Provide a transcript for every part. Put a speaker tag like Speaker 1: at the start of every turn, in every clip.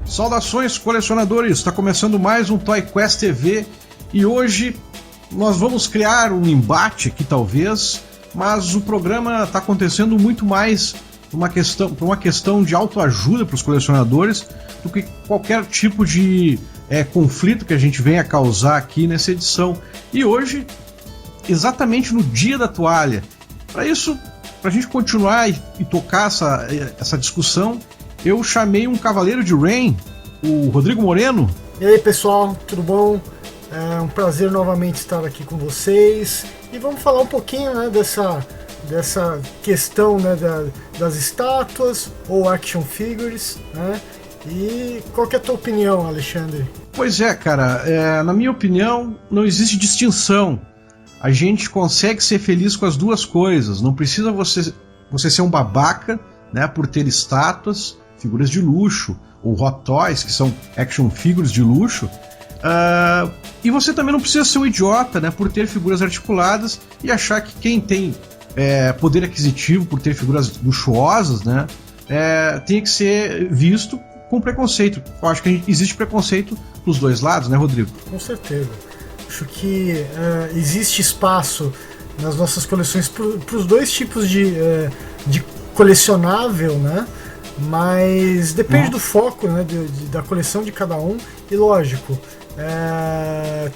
Speaker 1: Saudações, colecionadores! Está começando mais um Toy Quest TV e hoje nós vamos criar um embate aqui, talvez, mas o programa está acontecendo muito mais por uma questão de autoajuda para os colecionadores do que qualquer tipo de conflito que a gente venha causar aqui nessa edição. E hoje, exatamente no dia da toalha, para isso, para a gente continuar e tocar essa discussão, eu chamei um cavaleiro de Rain, o Rodrigo Moreno.
Speaker 2: E aí, pessoal, tudo bom? É um prazer novamente estar aqui com vocês e vamos falar um pouquinho, né, dessa questão, né, das estátuas ou action figures, né? E qual que é a tua opinião, Alexandre?
Speaker 1: Pois é, cara, na minha opinião não existe distinção. A gente consegue ser feliz com as duas coisas. Não precisa você ser um babaca, né, por ter estátuas, figuras de luxo, ou Hot Toys, que são action figures de luxo. E você também não precisa ser um idiota, né, por ter figuras articuladas e achar que quem tem poder aquisitivo por ter figuras luxuosas, né, tem que ser visto com preconceito. Eu acho que existe preconceito dos dois lados, né, Rodrigo?
Speaker 2: Com certeza. Acho que existe espaço nas nossas coleções para os dois tipos de colecionável, né? Mas depende do foco, né, da coleção de cada um. E lógico,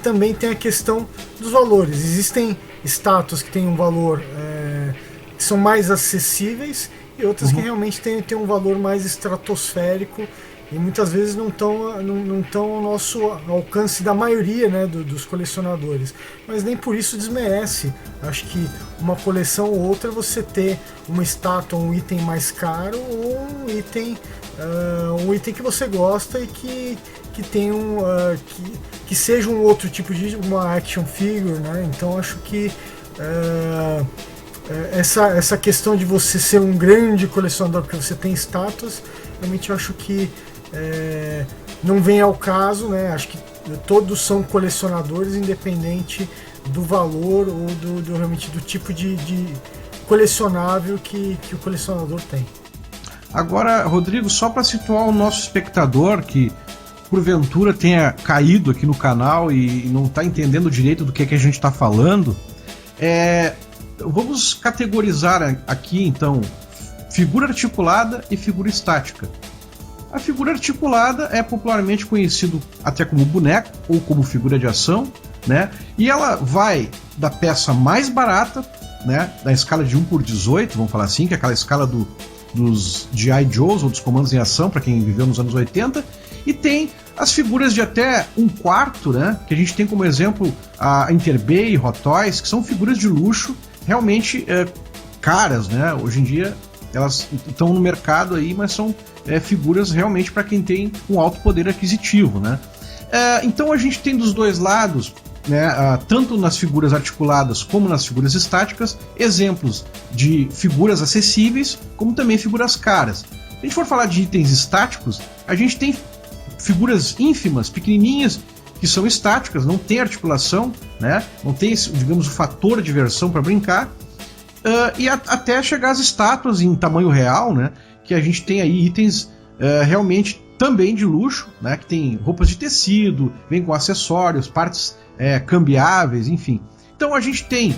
Speaker 2: também tem a questão dos valores. Existem estátuas que têm um valor que são mais acessíveis e outras que realmente têm um valor mais estratosférico e muitas vezes não estão ao nosso alcance da maioria, né, dos colecionadores. Mas nem por isso desmerece. Acho que uma coleção ou outra você ter uma estátua, um item mais caro ou um item que você gosta e que tem que seja um outro tipo de uma action figure, né? Então acho que essa questão de você ser um grande colecionador porque você tem estátuas, realmente eu acho que não vem ao caso, né? Acho que todos são colecionadores, independente do valor ou realmente do tipo de colecionável que o colecionador tem.
Speaker 1: Agora, Rodrigo, só para situar o nosso espectador que porventura tenha caído aqui no canal e não está entendendo direito do que a gente está falando, vamos categorizar aqui então figura articulada e figura estática. A figura articulada é popularmente conhecido até como boneco ou como figura de ação, né? E ela vai da peça mais barata, né, da escala de 1/18, vamos falar assim, que é aquela escala dos G.I. Joes ou dos comandos em ação, para quem viveu nos anos 80, e tem as figuras de até 1/4, né, que a gente tem como exemplo a Interbay e Hot Toys, que são figuras de luxo realmente caras, né? Hoje em dia elas estão no mercado aí, mas são figuras realmente para quem tem um alto poder aquisitivo, né? Então a gente tem dos dois lados, né, tanto nas figuras articuladas como nas figuras estáticas, exemplos de figuras acessíveis, como também figuras caras. Se a gente for falar de itens estáticos, a gente tem figuras ínfimas, pequenininhas, que são estáticas, não tem articulação, né, não tem, digamos, o fator de diversão para brincar, e até chegar às estátuas em tamanho real, né, que a gente tem aí itens realmente também de luxo, né, que tem roupas de tecido, vem com acessórios, partes cambiáveis, enfim. Então a gente tem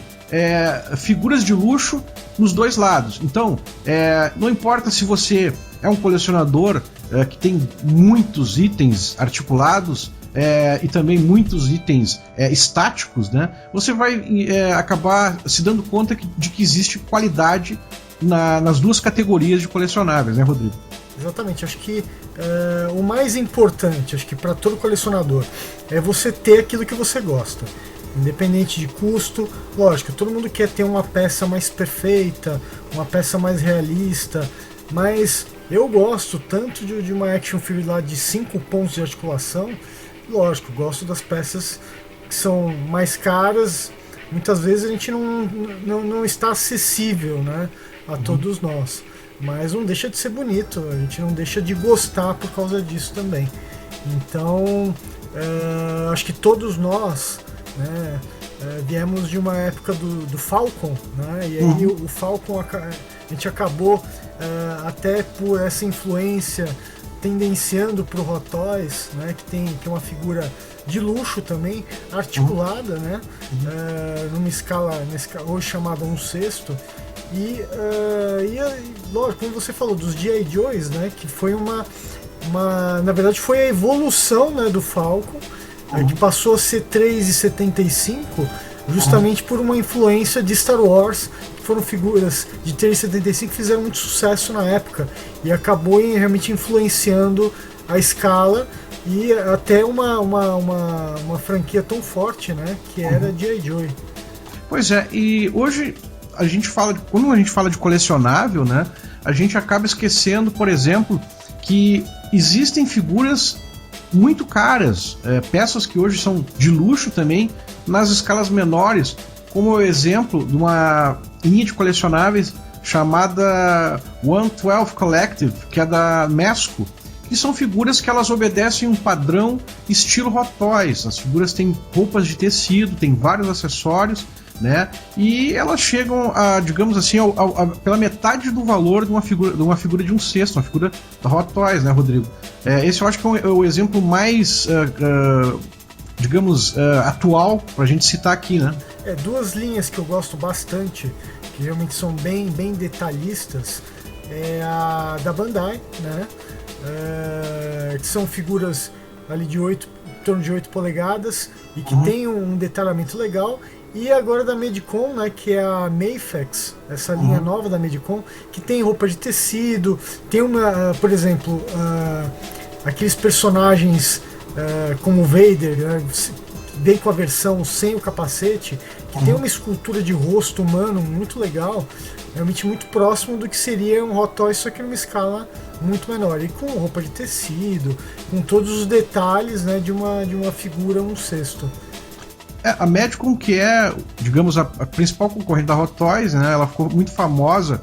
Speaker 1: figuras de luxo nos dois lados. Então não importa se você é um colecionador que tem muitos itens articulados e também muitos itens estáticos, né, você vai acabar se dando conta de que existe qualidade nas duas categorias de colecionáveis, né, Rodrigo?
Speaker 2: Exatamente, acho que o mais importante, acho que para todo colecionador, é você ter aquilo que você gosta, independente de custo. Lógico, todo mundo quer ter uma peça mais perfeita, uma peça mais realista, mas eu gosto tanto de uma action figure lá de 5 pontos de articulação. Lógico, gosto das peças que são mais caras, muitas vezes a gente não está acessível, né, a todos nós. Mas não deixa de ser bonito, a gente não deixa de gostar por causa disso também. Então, acho que todos nós, né, viemos de uma época do Falcon, né, e aí o Falcon, a gente acabou, até por essa influência tendenciando para o Hot Toys, né, que é uma figura de luxo também, articulada, né, numa escala hoje chamada 1/6. E lógico, como você falou, dos G.I. Joes, né, que foi na verdade foi a evolução, né, do Falcon, que passou a ser 3,75 justamente por uma influência de Star Wars, que foram figuras de 3,75 que fizeram muito sucesso na época e acabou realmente influenciando a escala e até uma franquia tão forte, né, que era G.I. Joe.
Speaker 1: Pois é, e hoje quando a gente fala de colecionável, né, a gente acaba esquecendo, por exemplo, que existem figuras muito caras, peças que hoje são de luxo também, nas escalas menores, como o exemplo de uma linha de colecionáveis chamada 112 Collective, que é da Mesco, que são figuras que elas obedecem um padrão estilo Hot Toys. As figuras têm roupas de tecido, têm vários acessórios, né? E elas chegam a, digamos assim, pela metade do valor de uma figura de 1/6, uma figura da Hot Toys, né, Rodrigo? Esse eu acho que é o exemplo mais, digamos, atual pra gente citar aqui, né?
Speaker 2: Duas linhas que eu gosto bastante, que realmente são bem detalhistas, é a da Bandai, né? Que são figuras ali em torno de 8 polegadas e que tem um detalhamento legal. E agora da Medicom, né, que é a Mayfex, essa linha nova da Medicom, que tem roupa de tecido, tem por exemplo, aqueles personagens como o Vader, né, vem com a versão sem o capacete, que tem uma escultura de rosto humano muito legal, realmente muito próximo do que seria um Hot Toys, só que numa escala muito menor, e com roupa de tecido, com todos os detalhes, né, de uma figura 1/6.
Speaker 1: A Medicom, que é, digamos, a principal concorrente da Hot Toys, né, ela ficou muito famosa,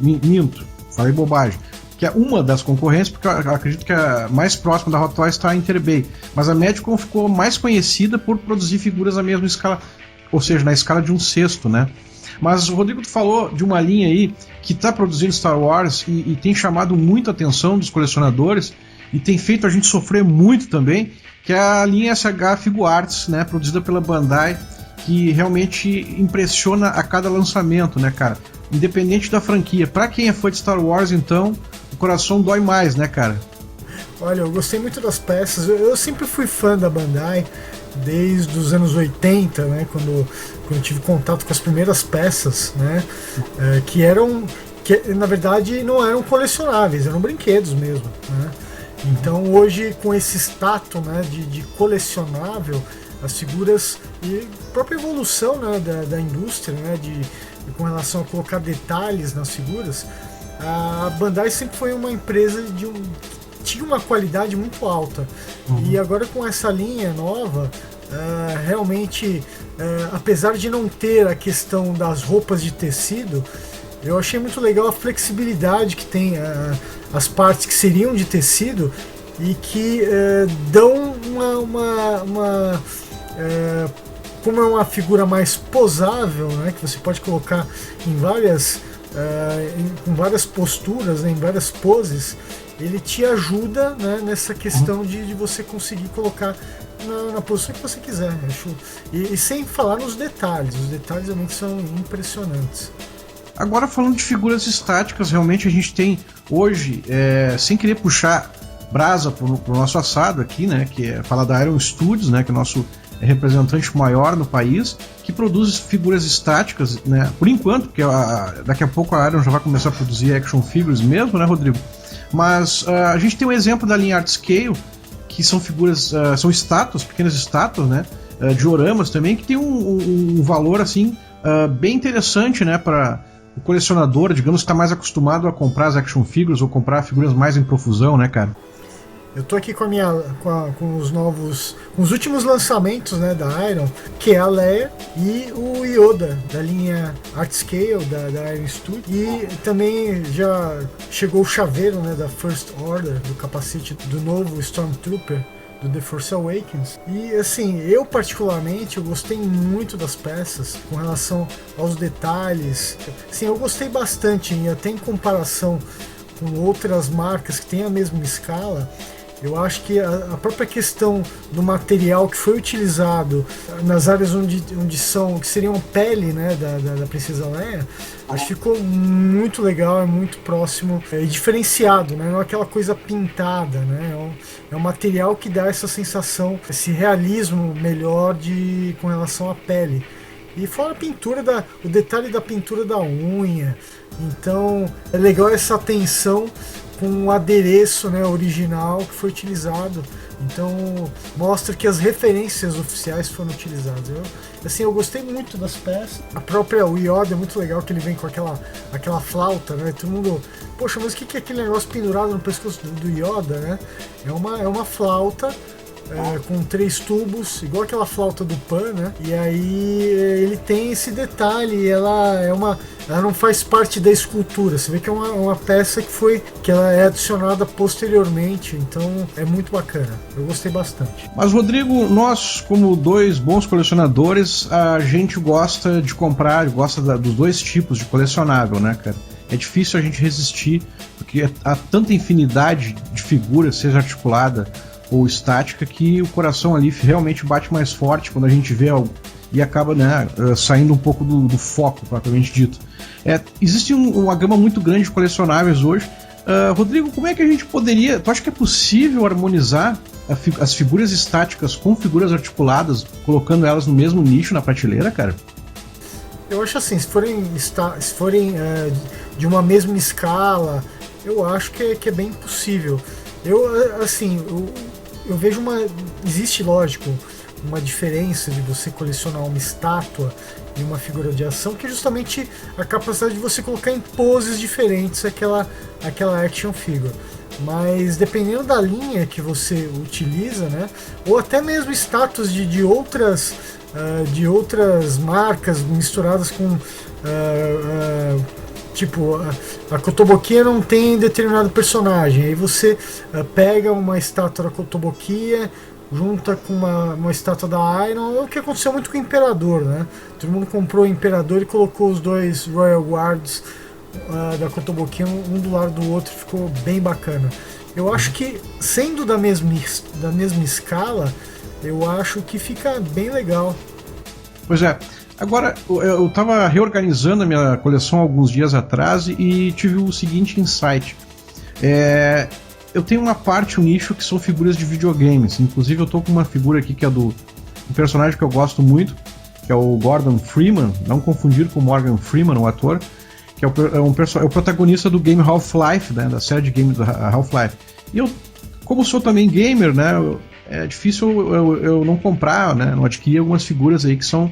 Speaker 1: minto, falei bobagem, que é uma das concorrentes, porque eu acredito que a mais próxima da Hot Toys está a Interbay, mas a Medicom ficou mais conhecida por produzir figuras na mesma escala, ou seja, na escala de 1/6, né? Mas o Rodrigo falou de uma linha aí que está produzindo Star Wars e tem chamado muita atenção dos colecionadores e tem feito a gente sofrer muito também, que é a linha SH Figuarts, né, produzida pela Bandai, que realmente impressiona a cada lançamento, né, cara? Independente da franquia. Pra quem é fã de Star Wars, então, o coração dói mais, né, cara?
Speaker 2: Olha, eu gostei muito das peças. Eu sempre fui fã da Bandai, desde os anos 80, né, quando eu tive contato com as primeiras peças, né, que na verdade não eram colecionáveis, eram brinquedos mesmo, né? Então hoje, com esse status, né, de colecionável, as figuras e a própria evolução, né, da indústria, né, com relação a colocar detalhes nas figuras, a Bandai sempre foi uma empresa que tinha uma qualidade muito alta. E agora com essa linha nova, realmente, apesar de não ter a questão das roupas de tecido, eu achei muito legal a flexibilidade que tem as partes que seriam de tecido e que dão como é uma figura mais posável, né, que você pode colocar em várias posturas, né, em várias poses, ele te ajuda, né, nessa questão de você conseguir colocar na posição que você quiser. E sem falar nos detalhes, os detalhes realmente são impressionantes.
Speaker 1: Agora, falando de figuras estáticas, realmente a gente tem hoje, sem querer puxar brasa pro nosso assado aqui, né, que é falar da Iron Studios, né, que é o nosso representante maior no país, que produz figuras estáticas, né, por enquanto, porque daqui a pouco a Iron já vai começar a produzir action figures mesmo, né, Rodrigo? Mas a gente tem um exemplo da linha Art Scale, que são figuras, são estátuas, pequenas estátuas, né, dioramas também, que tem um valor, assim, bem interessante, né, para o colecionador, digamos, que está mais acostumado a comprar as action figures ou comprar figuras mais em profusão, né, cara?
Speaker 2: Eu tô aqui com os últimos lançamentos, né, da Iron, que é a Leia e o Yoda, da linha Art Scale, da Iron Studio. E também já chegou o chaveiro, né, da First Order, do capacete do novo Stormtrooper, do The Force Awakens. E assim, eu particularmente eu gostei muito das peças com relação aos detalhes. Assim, eu gostei bastante, até em comparação com outras marcas que têm a mesma escala, eu acho que a própria questão do material que foi utilizado nas áreas onde que seriam pele, né, da Princesa Leia, acho que ficou muito legal, é muito próximo e diferenciado, né? Não é aquela coisa pintada, né? É um material que dá essa sensação, esse realismo melhor com relação à pele. E fora a pintura, o detalhe da pintura da unha. Então é legal essa atenção com o adereço, né, original que foi utilizado. Então mostra que as referências oficiais foram utilizadas. Eu gostei muito das peças. A própria Yoda é muito legal, que ele vem com aquela flauta, né? Todo mundo, poxa, mas o que é aquele negócio pendurado no pescoço do Yoda, né? É uma flauta com 3 tubos, igual aquela flauta do Pan, né? E aí ele tem esse detalhe, ela não faz parte da escultura. Você vê que é uma peça que ela é adicionada posteriormente, então é muito bacana. Eu gostei bastante.
Speaker 1: Mas, Rodrigo, nós, como 2 bons colecionadores, a gente gosta de comprar, gosta dos 2 tipos de colecionável, né, cara? É difícil a gente resistir, porque há tanta infinidade de figuras, seja articulada ou estática, que o coração ali realmente bate mais forte quando a gente vê algo e acaba, né, saindo um pouco do foco, propriamente dito. Existe uma gama muito grande de colecionáveis hoje. Rodrigo, como é que a gente poderia... Tu acha que é possível harmonizar as figuras estáticas com figuras articuladas, colocando elas no mesmo nicho na prateleira, cara?
Speaker 2: Eu acho assim, se forem de uma mesma escala, eu acho que é bem possível. Eu vejo existe, lógico, uma diferença de você colecionar uma estátua e uma figura de ação, que é justamente a capacidade de você colocar em poses diferentes aquela action figure. Mas dependendo da linha que você utiliza, né, ou até mesmo estátuas de outras marcas misturadas com tipo, a Kotobukiya não tem determinado personagem, aí você pega uma estátua da Kotobukiya, junta com uma estátua da Iron, é o que aconteceu muito com o Imperador, né? Todo mundo comprou o Imperador e colocou os 2 Royal Guards da Kotobukiya um do lado do outro, ficou bem bacana. Eu acho que, sendo da mesma escala, eu acho que fica bem legal.
Speaker 1: Pois é. Agora, eu estava reorganizando a minha coleção alguns dias atrás e tive o seguinte insight. Eu tenho uma parte, um nicho, que são figuras de videogames. Inclusive eu estou com uma figura aqui que é um personagem que eu gosto muito, que é o Gordon Freeman, não confundir com Morgan Freeman, o ator, que é o protagonista do game Half-Life, né, da série de game do Half-Life. E eu, como sou também gamer, né, é difícil eu não comprar, né, não adquirir algumas figuras aí que são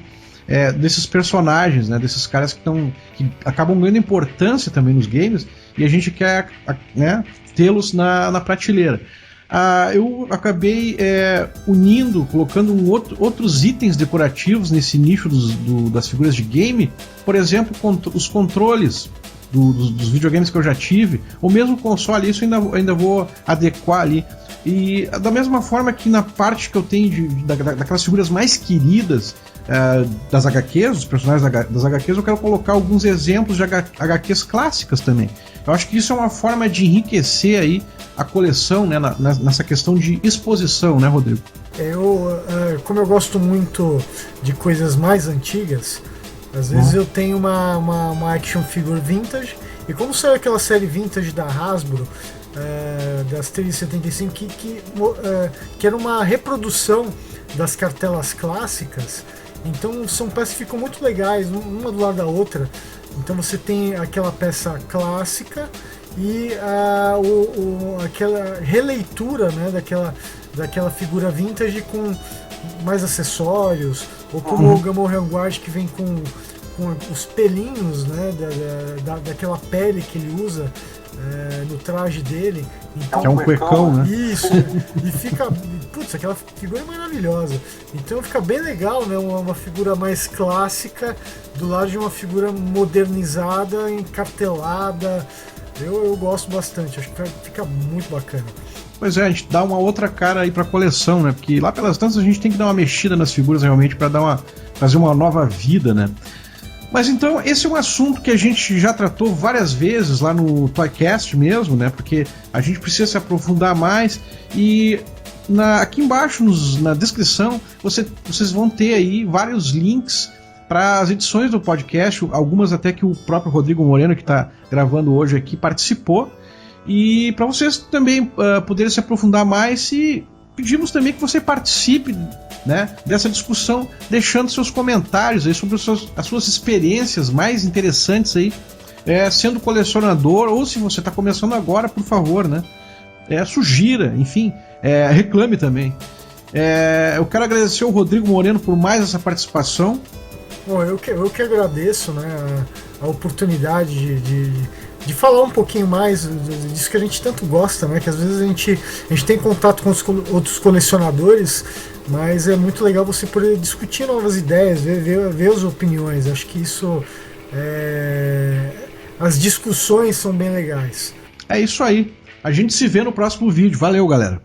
Speaker 1: desses personagens, né, desses caras que acabam ganhando importância também nos games, e a gente quer, né, tê-los na prateleira. Eu acabei colocando outros itens decorativos nesse nicho das figuras de game, por exemplo, os controles dos videogames que eu já tive, ou mesmo o console, isso eu ainda vou adequar ali. E da mesma forma que na parte que eu tenho daquelas figuras mais queridas das HQs, dos personagens das HQs, eu quero colocar alguns exemplos de HQs clássicas também. Eu acho que isso é uma forma de enriquecer aí a coleção, né, nessa questão de exposição, né, Rodrigo?
Speaker 2: Como eu gosto muito de coisas mais antigas, às vezes eu tenho uma action figure vintage, e como saiu aquela série vintage da Hasbro, das 375, que era uma reprodução das cartelas clássicas, então são peças que ficam muito legais, uma do lado da outra. Então você tem aquela peça clássica e aquela releitura, né, daquela figura vintage com mais acessórios, ou como o Gamorrean Guard, que vem com os pelinhos, né, daquela pele que ele usa no traje dele. Então,
Speaker 1: é um cuecão, né?
Speaker 2: Isso, e fica... Putz, aquela figura é maravilhosa. Então fica bem legal, né? Uma figura mais clássica do lado de uma figura modernizada, encartelada. Eu gosto bastante, acho que fica muito bacana.
Speaker 1: Pois é, a gente dá uma outra cara aí pra coleção, né? Porque lá pelas tantas a gente tem que dar uma mexida nas figuras realmente pra fazer uma nova vida, né? Mas então, esse é um assunto que a gente já tratou várias vezes lá no Toycast mesmo, né? Porque a gente precisa se aprofundar mais. E aqui embaixo, na descrição, vocês vão ter aí vários links para as edições do podcast, algumas até que o próprio Rodrigo Moreno, que está gravando hoje aqui, participou. E para vocês também poderem se aprofundar mais, e pedimos também que você participe, né, dessa discussão, deixando seus comentários aí sobre as suas experiências mais interessantes aí, sendo colecionador, ou se você está começando agora, por favor, né, sugira, enfim, reclame também. Eu quero agradecer ao Rodrigo Moreno por mais essa participação.
Speaker 2: Bom, eu que agradeço, né, a oportunidade de falar um pouquinho mais disso que a gente tanto gosta, né? Que às vezes a gente tem contato com os outros colecionadores, mas é muito legal você poder discutir novas ideias, ver as opiniões. Acho que isso, as discussões são bem legais.
Speaker 1: É isso aí. A gente se vê no próximo vídeo. Valeu, galera.